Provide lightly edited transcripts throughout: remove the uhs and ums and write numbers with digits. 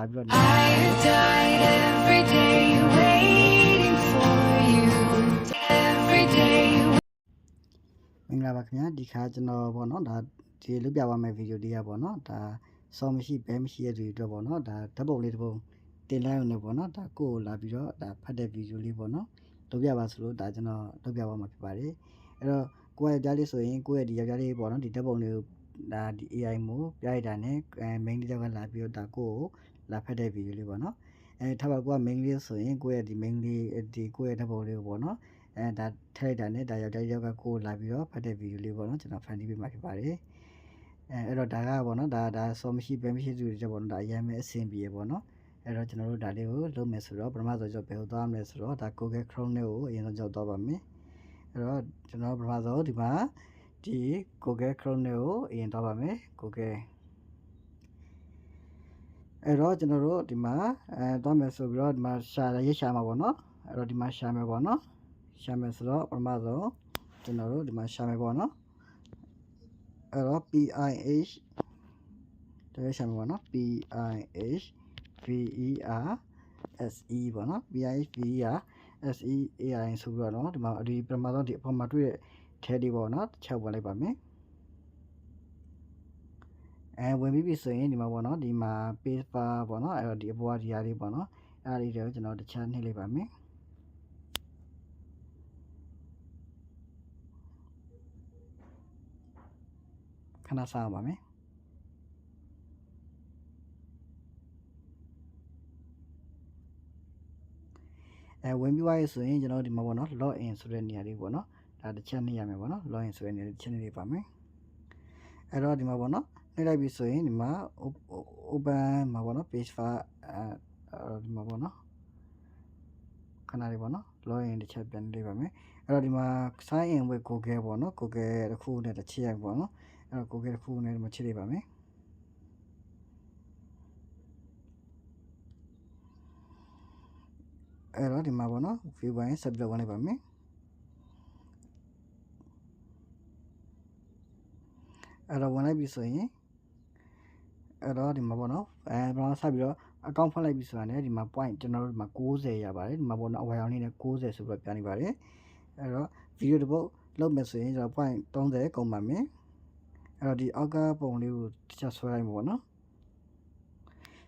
လာပြီးတော့မင်္ဂလာပါခင်ဗျာဒီခါကျွန်တော်ပေါ့နော်ဒါဒီလုပြပါမယ့်ဗီဒီယိုလေးရပေါ့နော်ဒါစောမရှိဘဲမရှိရဲ့သူတွေအတွက်ပေါ့နော်ဒါဓာတ်ပုံလေးတစ်ပုံတင်လိုက်အောင်လို့ပေါ့နော်ဒါကိုလာပြီးတော့ဒါဖတ်တဲ့ဗီဒီယိုလေးပေါ့နော်လုပြပါဆိုလို့ဒါကျွန်တော်လုပြပါမှာဖြစ်ပါတယ်အဲ့တော့ကိုယ့်ရဲ့ကြားလေးဆိုရင်ကိုယ့်ရဲ့ဒီယောက်ျားလေးပေါ့နော်ဒီဓာတ်ပုံလေးကိုဒါဒီ AI မို့ပြရတာနဲ့မိန်းလေးတောက်ကလာပြီးတော့ဒါကိုလာဖတ်တဲ့ဗီဒီယိုလေးပေါ့နော်ထားပါကိုကမိန်းလေးဆိုရင်ကိုယ့်ရဲ့ဒီမိန်းလေးဒီကိုယ့်ရဲ့ဓာတ်ပုံလေးကိုပေါ့နော်ဒါထည့်လိုက်တာနဲ့ဒါယောက်ျားယောက်ကကိုလာပြီးတော့ဖတ်တဲ့ဗီဒီယိုလေးပေါ့နော်ကျွန်တော်ဖန်တီးပေးမှာဖြစ်ပါတယ်အဲ့တော့ဒါကပေါ့နော်ဒါစောမရှိဘဲမရှိသူတွေပေါ့နော်ဒါအရင်မဲ့အဆင်ပြေပေါ့နော်အဲ့တော့ကျွန်တော်တို့ဒါလေးကိုလုပ်မယ်ဆိုတော့ပထမဆုံးကျွန်တော်ဘယ်လိုသွားမလဲဆိုတော့ဒါ Google Chrome နဲ့ကိုအရင်ဆုံးကြောက်သွားပါမယ်အဲ့တော့ကျွန်တော်ပထမဆုံးဒီမှာဒီ Google Chrome နဲ့ကိုအရင်သွားပါမယ် Google အဲ့တော့ကျွန်တော်တို့ဒီမှာသွားမယ်ဆိုပြီးတော့ဒီမှာရှာမှာပေါ့နော်အဲ့တော့ဒီမှာရှာမယ်ပေါ့နော်ရှာမယ်ဆိုတော့ပထမဆုံးကျွန်တော်တို့ဒီမှာရှာမယ်ပေါ့နော်အဲ့တော့ PIH ဒါရှာမယ်ပေါ့နော် PIH VERSE ပေါ့နော် PIH VERSE AI ဆိုပြီးတော့ဒီမှာဒီပထမဆုံးဒီအပေါ်မှာတွေ့တဲ့ထဲလေးပေါ့နော်ချက်ဝင်လိုက်ပါမယ်ဝင်ပြီးပြီဆိုရင်ဒီမှာပေါ့နော်ဒီမှာ page bar ပေါ့နော်အဲ့တော့ဒီအပေါ်ကဒီဟာလေးပေါ့နော်အဲ့ဒီတွေကိုကျွန်တော်တစ်ချက်နှိပ်လိုက်ပါမယ်ခဏစားပါမယ်ဝင်ပြီးသွားရဆိုရင်ကျွန်တော်ဒီမှာပေါ့နော် log in ဆိုတဲ့နေရာလေးပေါ့နော်ဒါတစ်ချက်နှိပ်ရမယ်ပေါ့နော် log in ဆိုတဲ့နေရာတစ်ချက်နှိပ်လိုက်ပါမယ်အဲ့တော့ဒီမှာပေါ့နော်နှိပ်လိုက်ပြီဆိုရင်ဒီမှာ open မှာပေါ့နော် page file ဒီမှာပေါ့နော်ခဏလေးပေါ့နော် log in တစ်ချက်ပြန်နှိပ်လိုက်ပါမယ်အဲ့တော့ဒီမှာ sign in with Google ပေါ့နော် Google တစ်ခုနဲ့တစ်ချက်ပေါ့နော်အဲ့တော့ Google တစ်ခုနဲ့ဒီမှာချိန်လိုက်ပါမယ်အဲ့တော့ဒီမှာပေါ့နော် view ပိုင်းဆက်ပြီးဝင်လိုက်ပါမယ်အဲ့တော့ဝင်လိုက်ပြီဆိုရင်အဲ့တော့ဒီမှာပေါ့နော်ဘာလို့ဆက်ပြီးတော့အကောင့်ဖွင့်လိုက်ပြီဆိုတာနဲ့ဒီမှာ point ကျွန်တော်တို့ဒီမှာ90ရပါတယ်ဒီမှာပေါ့နော်အဝယ်အောင်လေးနဲ့90ဆိုပြီးတော့ပြနေပါတယ်အဲ့တော့ video တစ်ပုတ်လုပ်မယ်ဆိုရင်ကျွန်တော် point 30ကုန်ပါမယ်အဲ့တော့ဒီအောက်ကပုံလေးကိုတစ်ချက်ဆွဲလိုက်မှာပေါ့နော်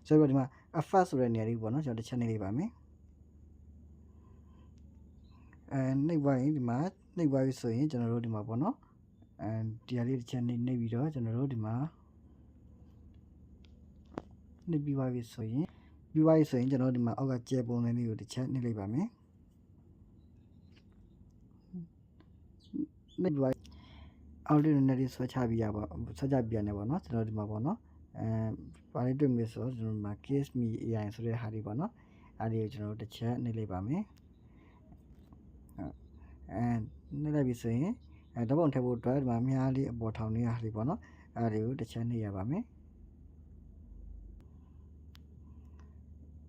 ဆိုတော့ဒီမှာ effect ဆိုတဲ့နေရာလေးပေါ့နော်ကျွန်တော်တစ်ချက်နှိပ်လိုက်ပါမယ်နှိပ်သွားရင်ဒီမှာနှိပ်သွားပြီဆိုရင်ကျွန်တော်တို့ဒီမှာပေါ့နော်ဒီဟာလေးတစ်ချက်နှိပ်ပြီးတော့ကျွန်တော်တို့ဒီမှာနှိပ်ပြီးသွားပြီဆိုရင်ကျွန်တော်ဒီမှာအောက်ကကျဲပုံလေးကိုတစ်ချက်နှိပ်လိုက်ပါမယ်နှိပ်ပြီးအောက်လေးနဲ့လေးဆွဲချပြရပါဆွဲချပြနေပါတော့ကျွန်တော်ဒီမှာပေါ့နော်ဘာလေးတွေ့မလဲဆိုတော့ကျွန်တော်ဒီမှာ case me AI ဆိုတဲ့ဟာလေးပေါ့နော်အဲ့ဒီကိုကျွန်တော်တို့တစ်ချက်နှိပ်လိုက်ပါမယ်နှိပ်လိုက်ပြီဆိုရင်ဓာတ်ပုံထည့်ဖို့အတွက်ဒီမှာမြားလေးအပေါ်ထောင်နေရဟာလေးပေါ့နော်အဲ့ဒီကိုတစ်ချက်နှိပ်ရပါမယ်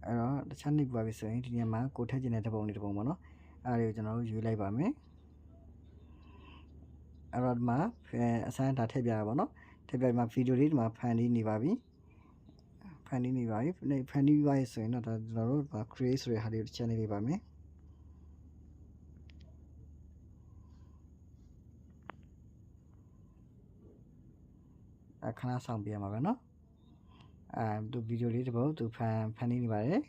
အဲ့တော့တစ်ချက်နှိပ်ပါပြီဆိုရင်ဒီနေရာမှာကိုထည့်ခြင်းတဲ့ဓာတ်ပုံလေးတစ်ပုံပေါ့နော်အဲ့ဒီကိုကျွန်တော်တို့ယူလိုက်ပါမယ်အဲ့တော့ဒီမှာအစမ်းဒါထည့်ပြရပါတော့ထည့်ပြမှာဗီဒီယိုလေးဒီမှာဖန်တီးနေပါပြီဖန်တီးပြီးပါဆိုရင်တော့ဒါကျွန်တော်တို့ create ဆိုတဲ့ဟာလေးကိုတစ်ချက်နှိပ်လိုက်ပါမယ်ခဏဆောင်ပြရမှာပဲเนาะသူဗီဒီယိုလေးတစ်ပုဒ်သူဖန်နေပါတယ်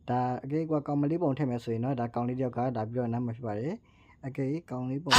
ဒါအကေကကောင်မလေးပုံထည့်မယ်ဆိုရင်တော့ဒါကောင်လေးတယောက်ကဒါပြီးတော့နားမှာဖြစ်ပါတယ်အကေကောင်လေးပုံ